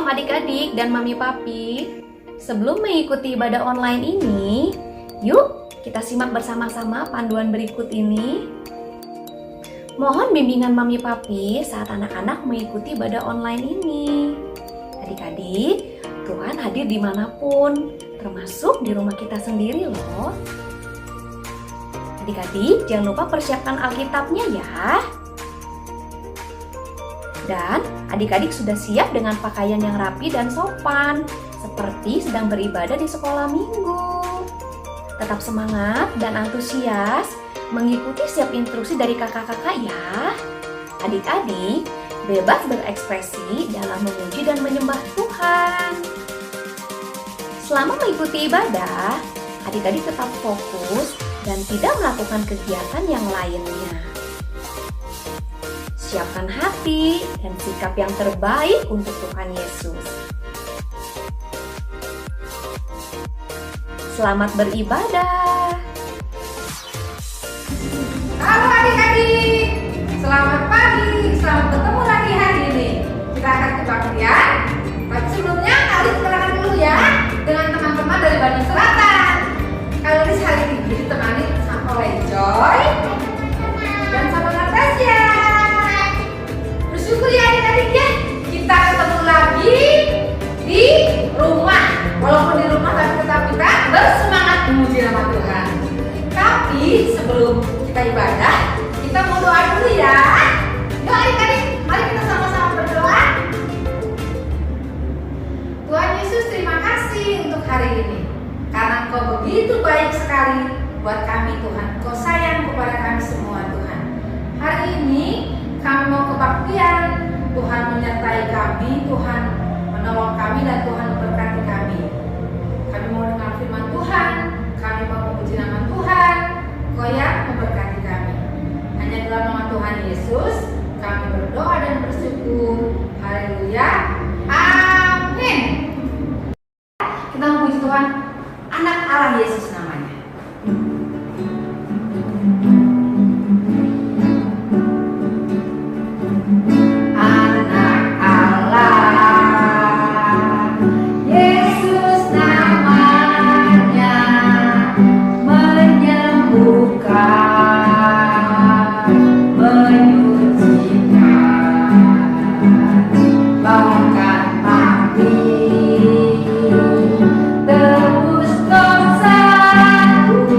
Shalom adik-adik dan mami papi. Sebelum mengikuti ibadah online ini, yuk kita simak bersama-sama panduan berikut ini. Mohon bimbingan mami papi saat anak-anak mengikuti ibadah online ini. Adik-adik, Tuhan hadir dimanapun, termasuk di rumah kita sendiri loh. Adik-adik, jangan lupa persiapkan Alkitabnya ya. Dan adik-adik sudah siap dengan pakaian yang rapi dan sopan, seperti sedang beribadah di sekolah minggu. Tetap semangat dan antusias mengikuti setiap instruksi dari kakak-kakak ya. Adik-adik bebas berekspresi dalam memuji dan menyembah Tuhan. Selama mengikuti ibadah, adik-adik tetap fokus dan tidak melakukan kegiatan yang lainnya. Siapkan hati dan sikap yang terbaik untuk Tuhan Yesus. Selamat beribadah. Halo adik-adik, selamat pagi, selamat bertemu lagi hari ini. Kita akan kebaktian. Tapi sebelumnya Kalis kenalan dulu ya dengan teman-teman dari Bandung Selatan. Kalis hari ini ditemani oleh Joy dan sama Natasha. Bersyukur ya adik-adik ya, kita ketemu lagi di rumah. Walaupun di rumah tapi tetap kita bersemangat memuji nama Tuhan. Tapi sebelum kita ibadah, kita mau doa dulu ya. Yuk adik-adik, mari kita sama-sama berdoa. Tuhan Yesus, terima kasih untuk hari ini, karena Engkau begitu baik sekali buat kami Tuhan. Engkau sayang kepada kami semua Tuhan. Hari ini kami mau kebaktian, Tuhan menyertai kami, Tuhan menolong kami dan Tuhan memberkati kami. Kami mau dengar firman Tuhan, kami mau memuji nama Tuhan, Engkau yang memberkati kami. Hanya dalam nama Tuhan Yesus kami berdoa dan bersyukur. Haleluya, amin. Kita memuji Tuhan, anak Allah Yesus namanya. Tebus dosaku.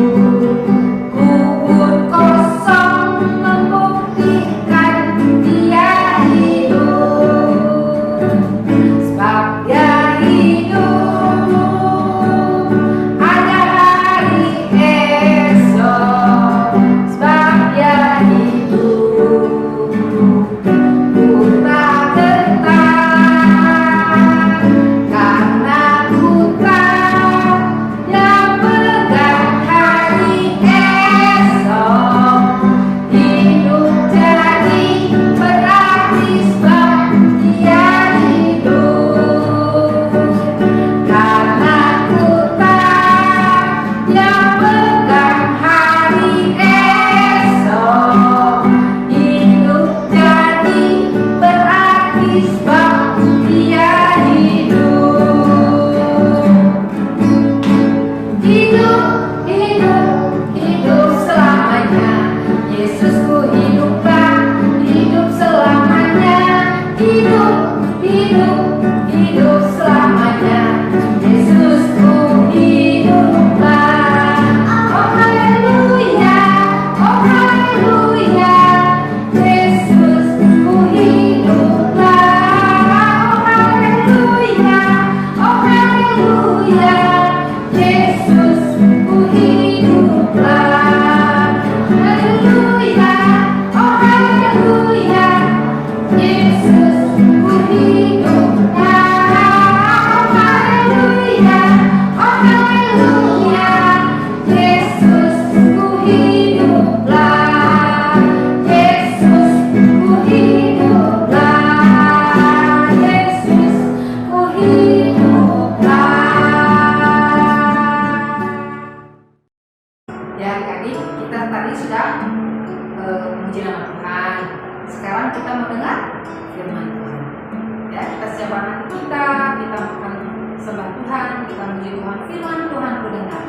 puji Tuhan, firman Tuhan ku dengar.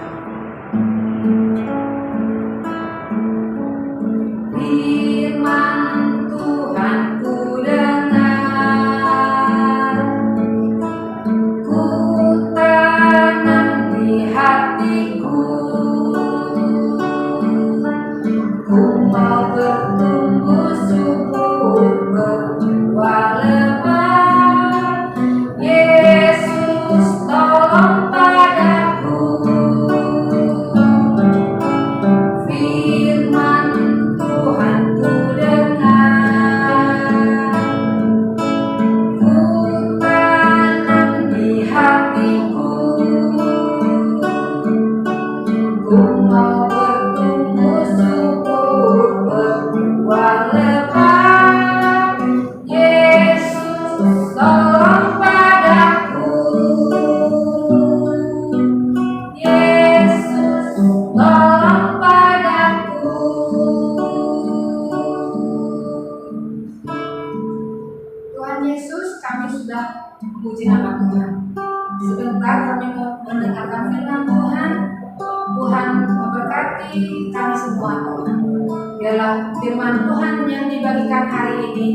Firman Tuhan ku dengar, ku tanam di hatiku, ku mau bertumbuh subur berbuah lebat. Yesus tolong padaku, firman Tuhan ku dengar, ku tanam di hatiku, ku mau bertumbuh subur berbuah lebat. Yesus tolong padaku, Yesus tolong padaku. Tuhan Yesus, kami sudah memuji nama Tuhan. Sebentar kami mau mendengarkan firman Tuhan. Tuhan memberkati kami semua, Tuhan. Biarlah firman Tuhan yang dibagikan hari ini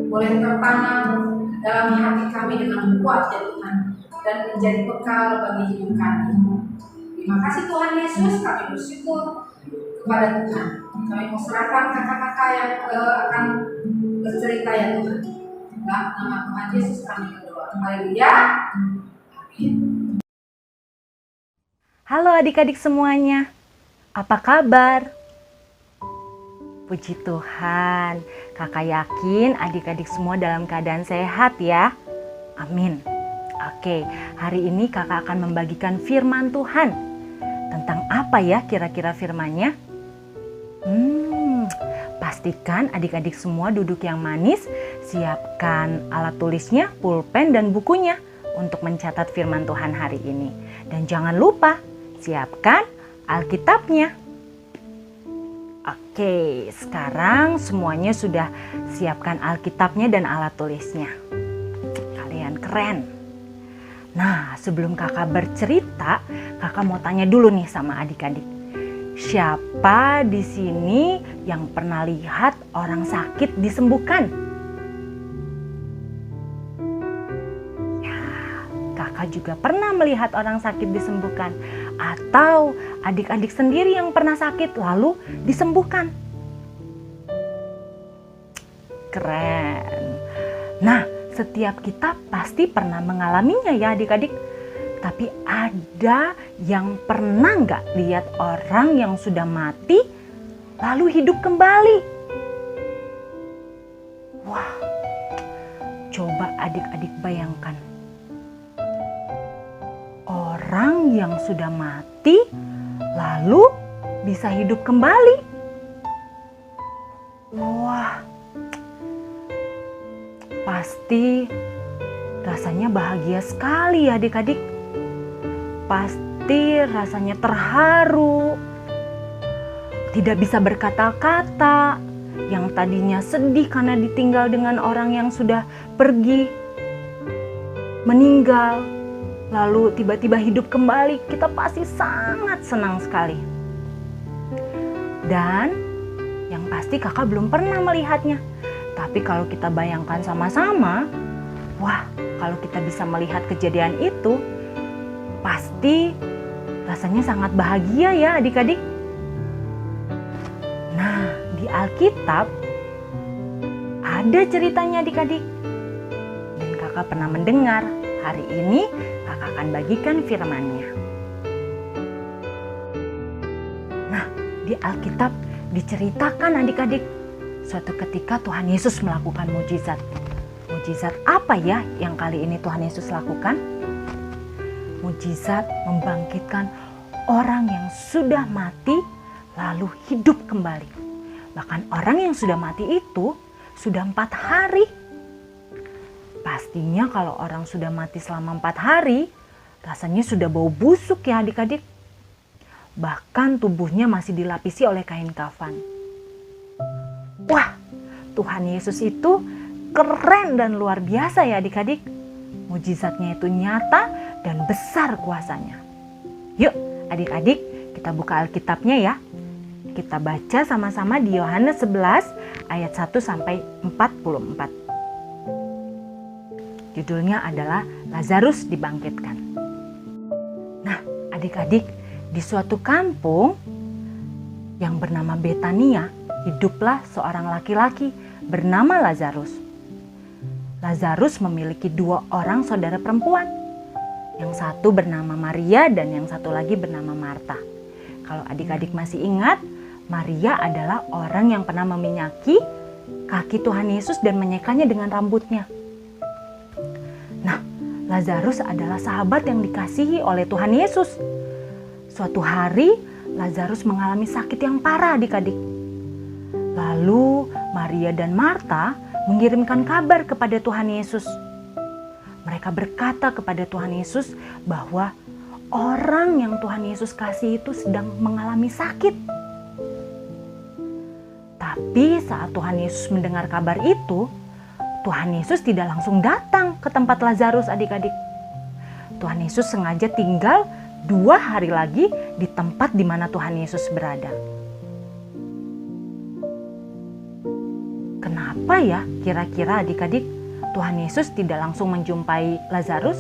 boleh tertanam dalam hati kami dengan kuat, ya Tuhan, dan menjadi bekal bagi hidup kami. Terima kasih Tuhan Yesus, kami bersyukur kepada Tuhan. Kami mau serahkan kakak-kakak yang akan bercerita, ya Tuhan. Dalam nama Tuhan Yesus kami berdoa. Haleluya. Amin. Halo adik-adik semuanya, apa kabar? Puji Tuhan, kakak yakin adik-adik semua dalam keadaan sehat ya. Amin. Oke, hari ini kakak akan membagikan firman Tuhan. Tentang apa ya kira-kira firmannya? Pastikan adik-adik semua duduk yang manis, siapkan alat tulisnya, pulpen dan bukunya untuk mencatat firman Tuhan hari ini. Dan jangan lupa, siapkan Alkitabnya. Oke, sekarang semuanya sudah siapkan Alkitabnya dan alat tulisnya. Kalian keren. Nah, sebelum kakak bercerita, kakak mau tanya dulu nih sama adik-adik. Siapa di sini yang pernah lihat orang sakit disembuhkan? Ya, kakak juga pernah melihat orang sakit disembuhkan. Atau adik-adik sendiri yang pernah sakit lalu disembuhkan. Keren. Nah, setiap kita pasti pernah mengalaminya ya adik-adik. Tapi ada yang pernah nggak lihat orang yang sudah mati lalu hidup kembali? Wah, coba adik-adik bayangkan. Orang yang sudah mati lalu bisa hidup kembali. Wah, pasti rasanya bahagia sekali ya adik-adik. Pasti rasanya terharu. Tidak bisa berkata-kata. Yang tadinya sedih karena ditinggal dengan orang yang sudah pergi, meninggal, lalu tiba-tiba hidup kembali, kita pasti sangat senang sekali. Dan yang pasti kakak belum pernah melihatnya. Tapi kalau kita bayangkan sama-sama, wah, kalau kita bisa melihat kejadian itu, pasti rasanya sangat bahagia ya adik-adik. Nah, di Alkitab ada ceritanya adik-adik. Dan kakak pernah mendengar. Hari ini kakak akan bagikan firman-Nya. Nah, di Alkitab diceritakan adik-adik, suatu ketika Tuhan Yesus melakukan mujizat. Mujizat apa ya yang kali ini Tuhan Yesus lakukan? Mujizat membangkitkan orang yang sudah mati lalu hidup kembali. Bahkan orang yang sudah mati itu sudah 4 hari. Pastinya kalau orang sudah mati selama 4 hari, rasanya sudah bau busuk ya adik-adik. Bahkan tubuhnya masih dilapisi oleh kain kafan. Wah, Tuhan Yesus itu keren dan luar biasa ya adik-adik. Mujizatnya itu nyata dan besar kuasanya. Yuk adik-adik, kita buka Alkitabnya ya. Kita baca sama-sama di Yohanes 11 ayat 1 sampai 44. Judulnya adalah Lazarus dibangkitkan. Nah, adik-adik, di suatu kampung yang bernama Betania, hiduplah seorang laki-laki bernama Lazarus. Lazarus memiliki 2 orang saudara perempuan. Yang satu bernama Maria dan yang satu lagi bernama Marta. Kalau adik-adik masih ingat, Maria adalah orang yang pernah meminyaki kaki Tuhan Yesus dan menyekanya dengan rambutnya. Nah, Lazarus adalah sahabat yang dikasihi oleh Tuhan Yesus. Suatu hari, Lazarus mengalami sakit yang parah adik-adik. Lalu Maria dan Marta mengirimkan kabar kepada Tuhan Yesus. Mereka berkata kepada Tuhan Yesus bahwa orang yang Tuhan Yesus kasih itu sedang mengalami sakit. Tapi saat Tuhan Yesus mendengar kabar itu, Tuhan Yesus tidak langsung datang ke tempat Lazarus adik-adik. Tuhan Yesus sengaja tinggal 2 hari lagi di tempat di mana Tuhan Yesus berada. Kenapa ya kira-kira adik-adik Tuhan Yesus tidak langsung menjumpai Lazarus?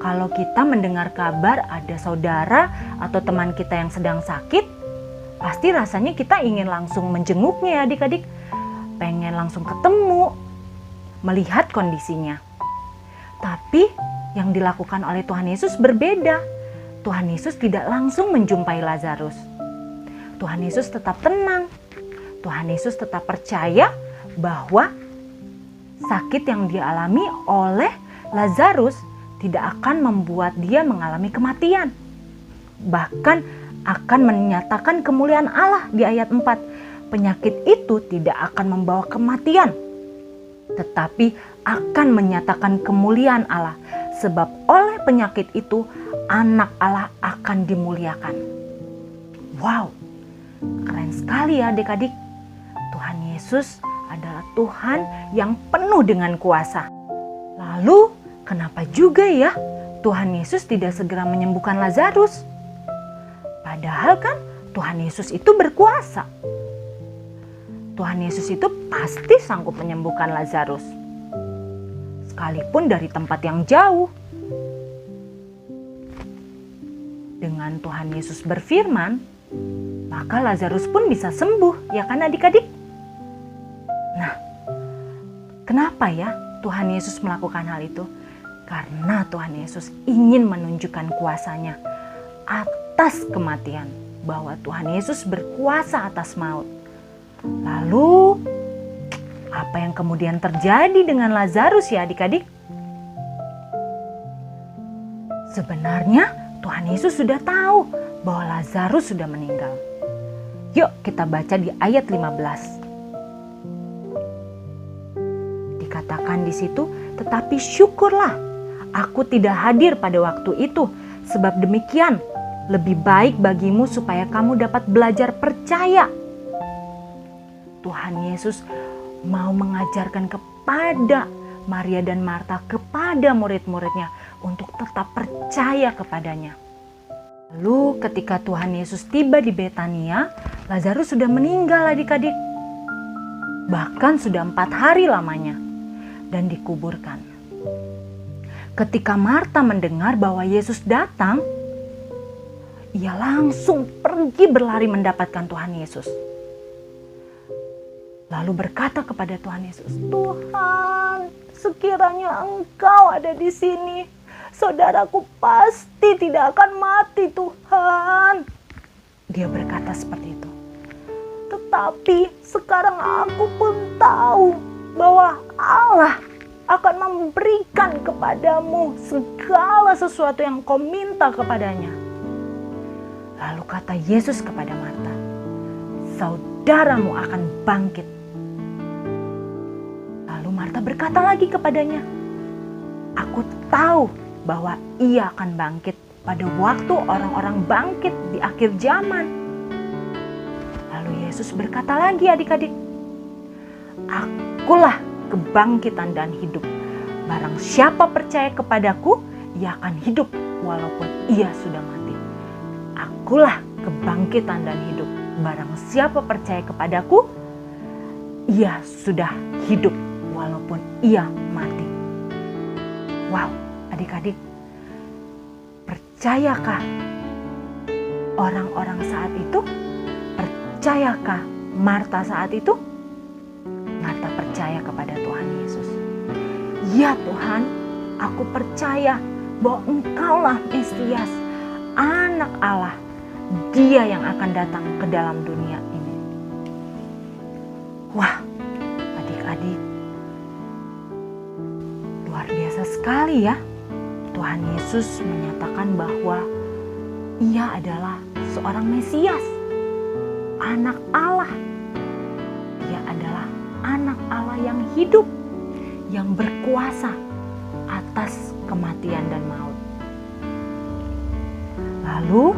Kalau kita mendengar kabar ada saudara atau teman kita yang sedang sakit, pasti rasanya kita ingin langsung menjenguknya ya adik-adik. Pengen langsung ketemu, melihat kondisinya. Tapi yang dilakukan oleh Tuhan Yesus berbeda. Tuhan Yesus tidak langsung menjumpai Lazarus. Tuhan Yesus tetap tenang. Tuhan Yesus tetap percaya bahwa sakit yang dialami oleh Lazarus tidak akan membuat dia mengalami kematian. Bahkan akan menyatakan kemuliaan Allah di ayat 4. Penyakit itu tidak akan membawa kematian, tetapi akan menyatakan kemuliaan Allah. Sebab oleh penyakit itu anak Allah akan dimuliakan. Wow, keren sekali ya adik-adik. Tuhan Yesus adalah Tuhan yang penuh dengan kuasa. Lalu kenapa juga ya Tuhan Yesus tidak segera menyembuhkan Lazarus? Padahal kan Tuhan Yesus itu berkuasa. Tuhan Yesus itu pasti sanggup menyembuhkan Lazarus. Sekalipun dari tempat yang jauh. Dengan Tuhan Yesus berfirman, maka Lazarus pun bisa sembuh, ya kan adik-adik? Nah, kenapa ya Tuhan Yesus melakukan hal itu? Karena Tuhan Yesus ingin menunjukkan kuasanya atas kematian, bahwa Tuhan Yesus berkuasa atas maut. Lalu, apa yang kemudian terjadi dengan Lazarus ya adik-adik? Sebenarnya Tuhan Yesus sudah tahu bahwa Lazarus sudah meninggal. Yuk kita baca di ayat 15. Dikatakan di situ, tetapi syukurlah aku tidak hadir pada waktu itu, sebab demikian lebih baik bagimu supaya kamu dapat belajar percaya. Tuhan Yesus mau mengajarkan kepada Maria dan Marta, kepada murid-muridnya untuk tetap percaya kepadanya. Lalu ketika Tuhan Yesus tiba di Betania, Lazarus sudah meninggal adik-adik. Bahkan sudah 4 hari lamanya dan dikuburkan. Ketika Marta mendengar bahwa Yesus datang, ia langsung pergi berlari mendapatkan Tuhan Yesus. Lalu berkata kepada Tuhan Yesus, Tuhan, sekiranya Engkau ada di sini, saudaraku pasti tidak akan mati, Tuhan. Dia berkata seperti itu. Tetapi sekarang aku pun tahu bahwa Allah akan memberikan kepadamu segala sesuatu yang kau minta kepadanya. Lalu kata Yesus kepada Marta, saudaramu akan bangkit. Lalu Marta berkata lagi kepadanya, aku tahu bahwa ia akan bangkit pada waktu orang-orang bangkit di akhir zaman. Lalu Yesus berkata lagi adik-adik, akulah kebangkitan dan hidup. Barang siapa percaya kepadaku, ia akan hidup walaupun ia sudah mati. Akulah kebangkitan dan hidup. Barang siapa percaya kepadaku, ia sudah hidup walaupun ia mati. Wow, adik-adik, percayakah orang-orang saat itu? Percayakah Marta saat itu? Marta percaya kepada Tuhan Yesus. Ya Tuhan, aku percaya bahwa Engkaulah Mesias, Anak Allah, Dia yang akan datang ke dalam dunia ini. Wah, adik-adik, luar biasa sekali ya. Tuhan Yesus menyatakan bahwa Ia adalah seorang Mesias, Anak Allah. Dia adalah Anak Allah yang hidup, yang berkuasa atas kematian dan maut. Lalu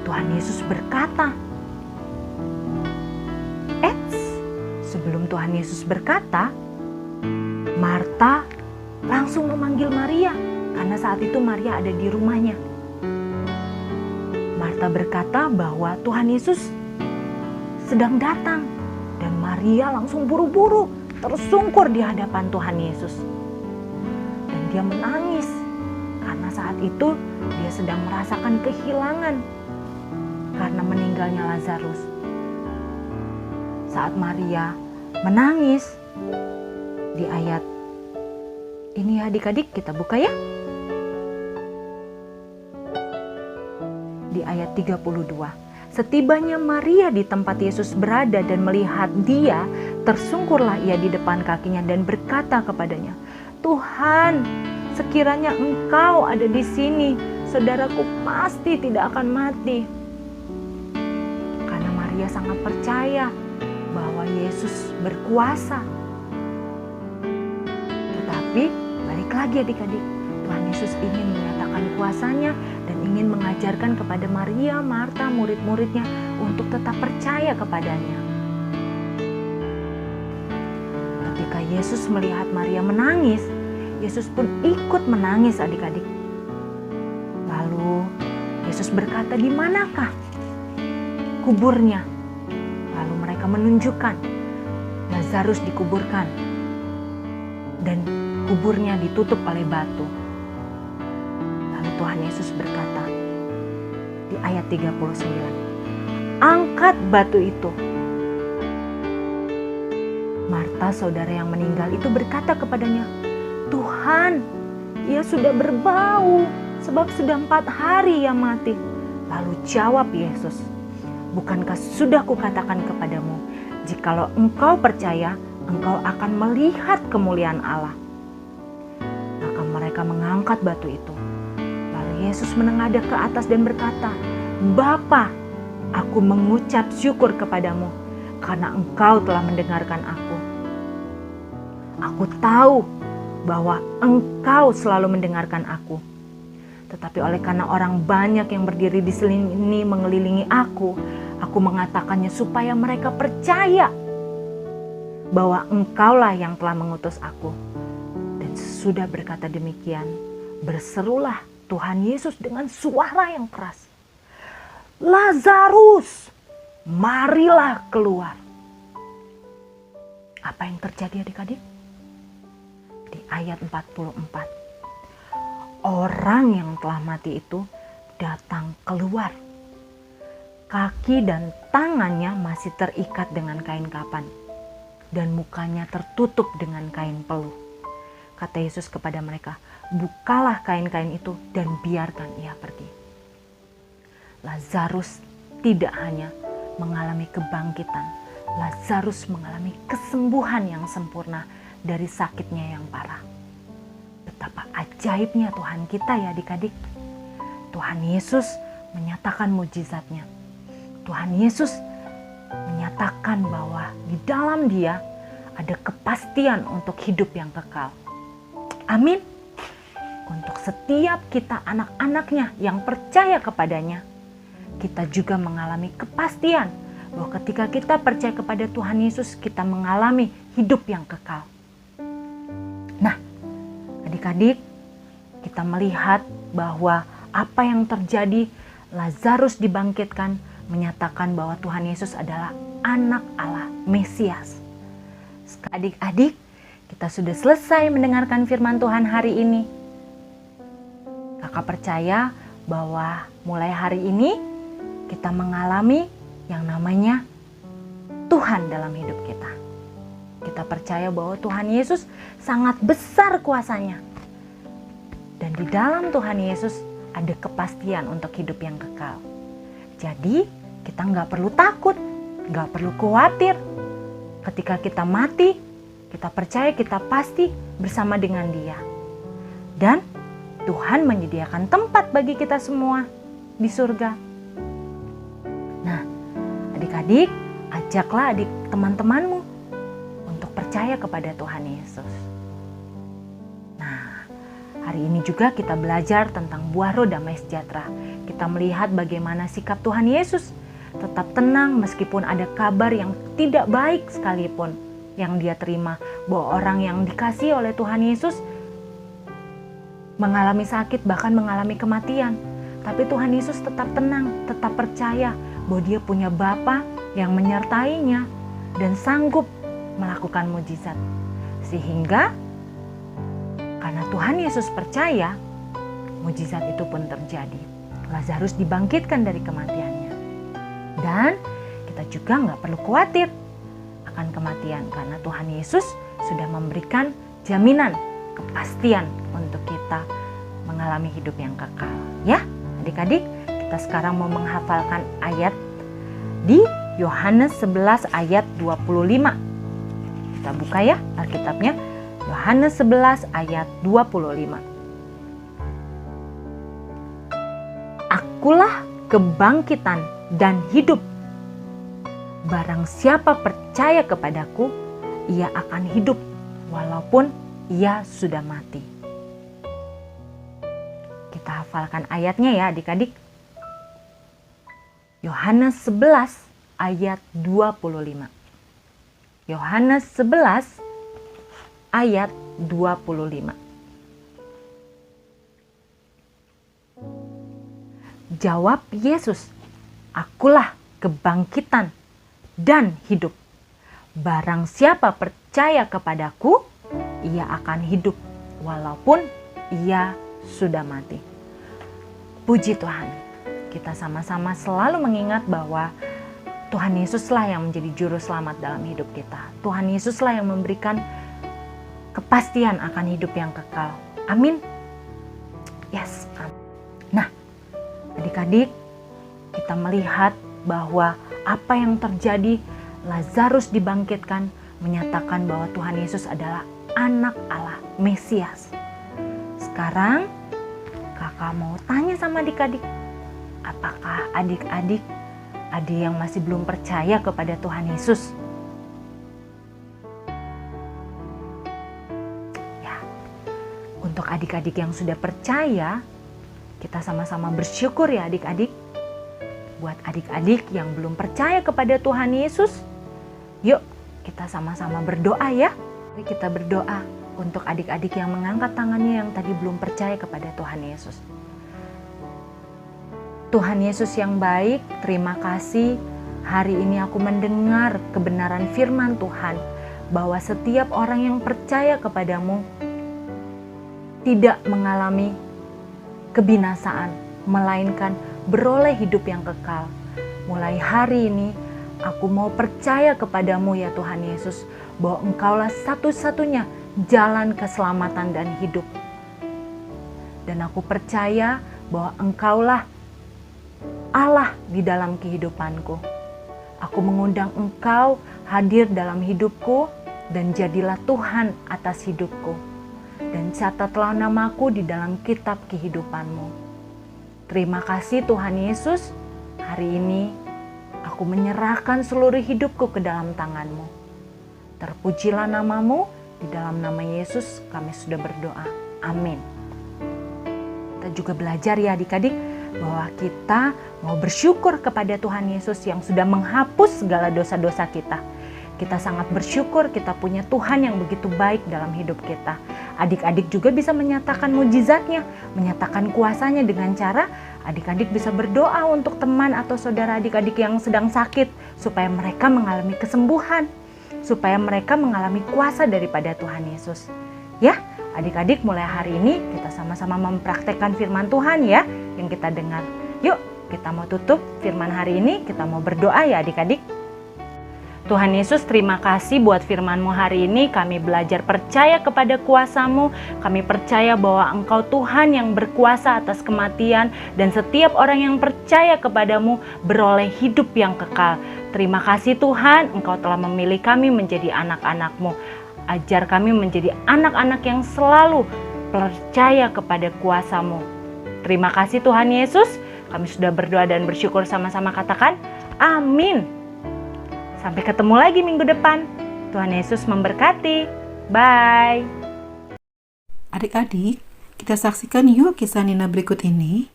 Tuhan Yesus berkata, sebelum Tuhan Yesus berkata, Marta langsung memanggil Maria karena saat itu Maria ada di rumahnya. Marta berkata bahwa Tuhan Yesus sedang datang dan Maria langsung buru-buru tersungkur di hadapan Tuhan Yesus. Dan dia menangis karena saat itu dia sedang merasakan kehilangan karena meninggalnya Lazarus. Saat Maria menangis, di ayat ini ya adik-adik, kita buka ya. Di ayat 32. Setibanya Maria di tempat Yesus berada dan melihat Dia, tersungkurlah ia di depan kakinya dan berkata kepadanya, Tuhan, sekiranya Engkau ada di sini, saudaraku pasti tidak akan mati. Karena Maria sangat percaya bahwa Yesus berkuasa. Tetapi balik lagi adik-adik, Tuhan Yesus ingin menyatakan kuasanya dan ingin mengajarkan kepada Maria, Marta, murid-muridnya untuk tetap percaya kepadanya. Ketika Yesus melihat Maria menangis, Yesus pun ikut menangis adik-adik. Lalu Yesus berkata, di manakah kuburnya? Lalu mereka menunjukkan Lazarus dikuburkan dan kuburnya ditutup oleh batu. Lalu Tuhan Yesus berkata di ayat 39, angkat batu itu. Marta, saudara yang meninggal itu, berkata kepadanya, Tuhan, ia sudah berbau sebab sudah 4 hari ia mati. Lalu jawab Yesus, bukankah sudah kukatakan kepadamu, jikalau engkau percaya, engkau akan melihat kemuliaan Allah. Maka mereka mengangkat batu itu. Lalu Yesus menengadah ke atas dan berkata, Bapa, aku mengucap syukur kepadamu karena engkau telah mendengarkan aku. Aku tahu bahwa engkau selalu mendengarkan aku. Tetapi oleh karena orang banyak yang berdiri di sini mengelilingi aku mengatakannya supaya mereka percaya bahwa engkaulah yang telah mengutus aku. Dan sesudah berkata demikian, berserulah Tuhan Yesus dengan suara yang keras, Lazarus, marilah keluar. Apa yang terjadi adik-adik? Di ayat 44. Orang yang telah mati itu datang keluar. Kaki dan tangannya masih terikat dengan kain kapan dan mukanya tertutup dengan kain peluh. Kata Yesus kepada mereka, bukalah kain-kain itu dan biarkan ia pergi. Lazarus tidak hanya mengalami kebangkitan, Lazarus mengalami kesembuhan yang sempurna dari sakitnya yang parah. Betapa ajaibnya Tuhan kita ya adik-adik. Tuhan Yesus menyatakan mujizatnya. Tuhan Yesus menyatakan bahwa di dalam Dia ada kepastian untuk hidup yang kekal. Amin. Untuk setiap kita anak-anaknya yang percaya kepadanya, kita juga mengalami kepastian bahwa ketika kita percaya kepada Tuhan Yesus, kita mengalami hidup yang kekal. Nah, Adik-adik, kita melihat bahwa apa yang terjadi, Lazarus dibangkitkan, menyatakan bahwa Tuhan Yesus adalah anak Allah, Mesias. Adik-adik, kita sudah selesai mendengarkan firman Tuhan hari ini. Kakak percaya bahwa mulai hari ini kita mengalami yang namanya Tuhan dalam hidup kita. Kita percaya bahwa Tuhan Yesus sangat besar kuasanya. Dan di dalam Tuhan Yesus ada kepastian untuk hidup yang kekal. Jadi kita nggak perlu takut, nggak perlu khawatir. Ketika kita mati, kita percaya kita pasti bersama dengan Dia. Dan Tuhan menyediakan tempat bagi kita semua di surga. Nah, adik-adik, ajaklah teman-temanmu untuk percaya kepada Tuhan Yesus. Nah, hari ini juga kita belajar tentang buah roh damai sejahtera. Kita melihat bagaimana sikap Tuhan Yesus tetap tenang meskipun ada kabar yang tidak baik sekalipun yang Dia terima, bahwa orang yang dikasihi oleh Tuhan Yesus mengalami sakit, bahkan mengalami kematian. Tapi Tuhan Yesus tetap tenang, tetap percaya bahwa Dia punya Bapa yang menyertainya dan sanggup melakukan mujizat. Sehingga karena Tuhan Yesus percaya, mujizat itu pun terjadi. Lazarus dibangkitkan dari kematiannya. Dan kita juga nggak perlu khawatir akan kematian, karena Tuhan Yesus sudah memberikan jaminan, kepastian untuk kita mengalami hidup yang kekal. Ya, adik-adik, kita sekarang mau menghafalkan ayat di Yohanes 11 ayat 25. Kita buka ya Alkitabnya, Yohanes 11 ayat 25. Akulah kebangkitan dan hidup. Barang siapa percaya kepadaku, ia akan hidup walaupun ia sudah mati. Kita hafalkan ayatnya ya adik-adik. Yohanes 11 ayat 25. Yohanes 11 ayat 25. Jawab Yesus, akulah kebangkitan dan hidup. Barang siapa percaya kepadaku, ia akan hidup walaupun ia sudah mati. Puji Tuhan, kita sama-sama selalu mengingat bahwa Tuhan Yesuslah yang menjadi juru selamat dalam hidup kita. Tuhan Yesuslah yang memberikan kepastian akan hidup yang kekal. Amin. Yes, amin. Nah, adik-adik, kita melihat bahwa apa yang terjadi, Lazarus dibangkitkan, menyatakan bahwa Tuhan Yesus adalah anak Allah, Mesias. Sekarang kakak mau tanya sama adik-adik, apakah adik-adik ada yang masih belum percaya kepada Tuhan Yesus? Ya, untuk adik-adik yang sudah percaya, kita sama-sama bersyukur ya adik-adik. Buat adik-adik yang belum percaya kepada Tuhan Yesus, yuk kita sama-sama berdoa ya. Mari kita berdoa untuk adik-adik yang mengangkat tangannya yang tadi belum percaya kepada Tuhan Yesus. Tuhan Yesus yang baik, terima kasih hari ini aku mendengar kebenaran firman Tuhan, bahwa setiap orang yang percaya kepadamu tidak mengalami kebinasaan, melainkan beroleh hidup yang kekal. Mulai hari ini aku mau percaya kepadamu ya Tuhan Yesus, bahwa Engkaulah satu-satunya jalan keselamatan dan hidup. Dan aku percaya bahwa Engkaulah Allah di dalam kehidupanku. Aku mengundang Engkau hadir dalam hidupku dan jadilah Tuhan atas hidupku. Dan catatlah namaku di dalam kitab kehidupan-Mu. Terima kasih Tuhan Yesus, hari ini aku menyerahkan seluruh hidupku ke dalam tangan-Mu. Terpujilah nama-Mu, di dalam nama Yesus kami sudah berdoa. Amin. Kita juga belajar ya adik-adik, bahwa kita mau bersyukur kepada Tuhan Yesus yang sudah menghapus segala dosa-dosa kita. Kita sangat bersyukur kita punya Tuhan yang begitu baik dalam hidup kita. adik-adik juga bisa menyatakan mujizatnya, menyatakan kuasanya dengan cara adik-adik bisa berdoa untuk teman atau saudara adik-adik yang sedang sakit supaya mereka mengalami kesembuhan, supaya mereka mengalami kuasa daripada Tuhan Yesus. Ya, adik-adik mulai hari ini kita sama-sama mempraktekkan firman Tuhan ya yang kita dengar. Yuk, kita mau tutup firman hari ini, kita mau berdoa ya adik-adik. Tuhan Yesus, terima kasih buat firman-Mu hari ini. Kami belajar percaya kepada kuasa-Mu. Kami percaya bahwa Engkau Tuhan yang berkuasa atas kematian, dan setiap orang yang percaya kepadamu beroleh hidup yang kekal. Terima kasih Tuhan, Engkau telah memilih kami menjadi anak-anak-Mu. Ajar kami menjadi anak-anak yang selalu percaya kepada kuasa-Mu. Terima kasih Tuhan Yesus. Kami sudah berdoa dan bersyukur, sama-sama katakan amin. Sampai ketemu lagi minggu depan. Tuhan Yesus memberkati. Bye. Adik-adik, kita saksikan yuk kisah Nina berikut ini.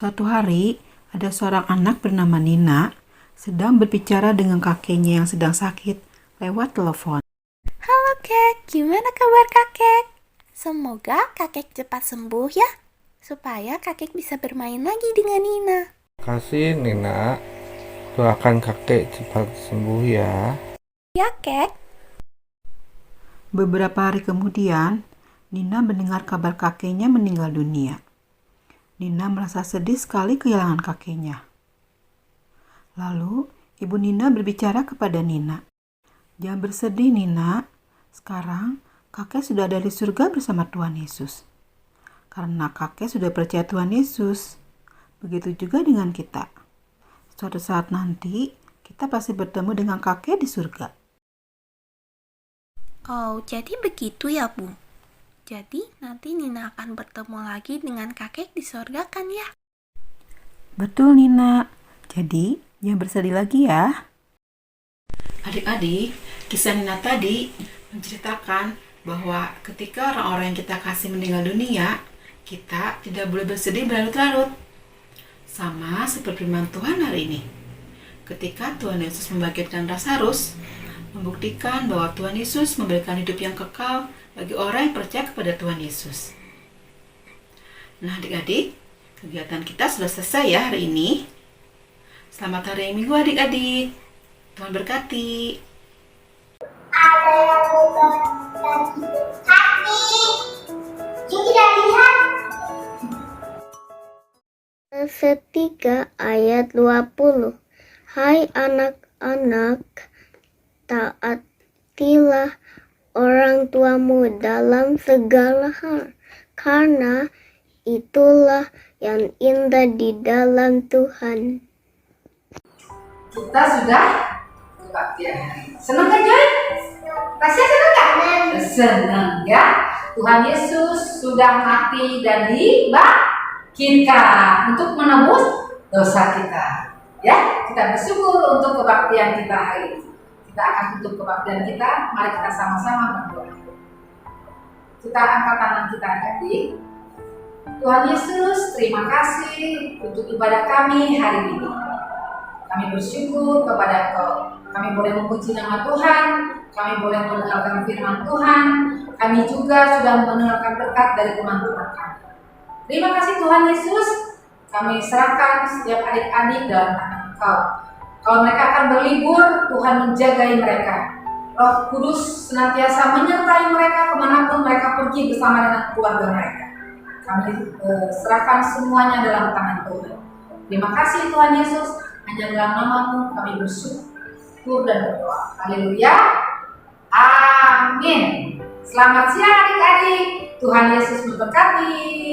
Suatu hari, ada seorang anak bernama Nina sedang berbicara dengan kakeknya yang sedang sakit lewat telepon. Halo Kek, gimana kabar kakek? Semoga kakek cepat sembuh ya, supaya kakek bisa bermain lagi dengan Nina. Kasih Nina, doakan kakek cepat sembuh ya. Ya Kek. Beberapa hari kemudian, Nina mendengar kabar kakeknya meninggal dunia. Nina merasa sedih sekali kehilangan kakeknya. Lalu, ibu Nina berbicara kepada Nina. Jangan bersedih Nina, sekarang kakek sudah ada di surga bersama Tuhan Yesus. Karena kakek sudah percaya Tuhan Yesus. Begitu juga dengan kita. Suatu saat nanti, kita pasti bertemu dengan kakek di surga. Oh, jadi begitu ya Bu? Jadi nanti Nina akan bertemu lagi dengan kakek di surga kan ya? Betul Nina. Jadi, jangan bersedih lagi ya. Adik-adik, kisah Nina tadi menceritakan bahwa ketika orang-orang yang kita kasih meninggal dunia, kita tidak boleh bersedih berlarut-larut. Sama seperti firman Tuhan hari ini. Ketika Tuhan Yesus membangkitkan Lazarus, membuktikan bahwa Tuhan Yesus memberikan hidup yang kekal bagi orang yang percaya kepada Tuhan Yesus. Nah adik-adik, kegiatan kita sudah selesai ya hari ini. Selamat hari Minggu adik-adik. Tuhan berkati. Ada yang berkati hati. Tidak lihat. Ketiga ayat 20. Hai anak-anak, taatilah orang tuamu dalam segala hal, karena itulah yang indah di dalam Tuhan. Kita sudah kebaktian. Senang kan Joy? Tasya senang gak? Senang ya. Tuhan Yesus sudah mati dan dibangkitkan untuk menebus dosa kita. Ya, kita bersyukur untuk kebaktian kita hari ini. Kita akan tutup kebaktian kita. Mari kita sama-sama berdoa. Kita angkat tangan kita adik. Tuhan Yesus, terima kasih untuk ibadah kami hari ini. Kami bersyukur kepada Engkau. Kami boleh memuji nama Tuhan. Kami boleh mendengarkan firman Tuhan. Kami juga sudah mendengarkan berkat dari teman-teman kami. Terima kasih Tuhan Yesus. Kami serahkan setiap adik-adik dalam tangan Engkau. Kalau mereka akan berlibur, Tuhan menjagai mereka. Roh Kudus senantiasa menyertai mereka kemanapun mereka pergi bersama dengan keluarga mereka. Kami serahkan semuanya dalam tangan Tuhan. Terima kasih Tuhan Yesus. Hanya dalam nama-Mu kami bersyukur dan berdoa. Haleluya. Amin. Selamat siang adik-adik. Tuhan Yesus memberkati.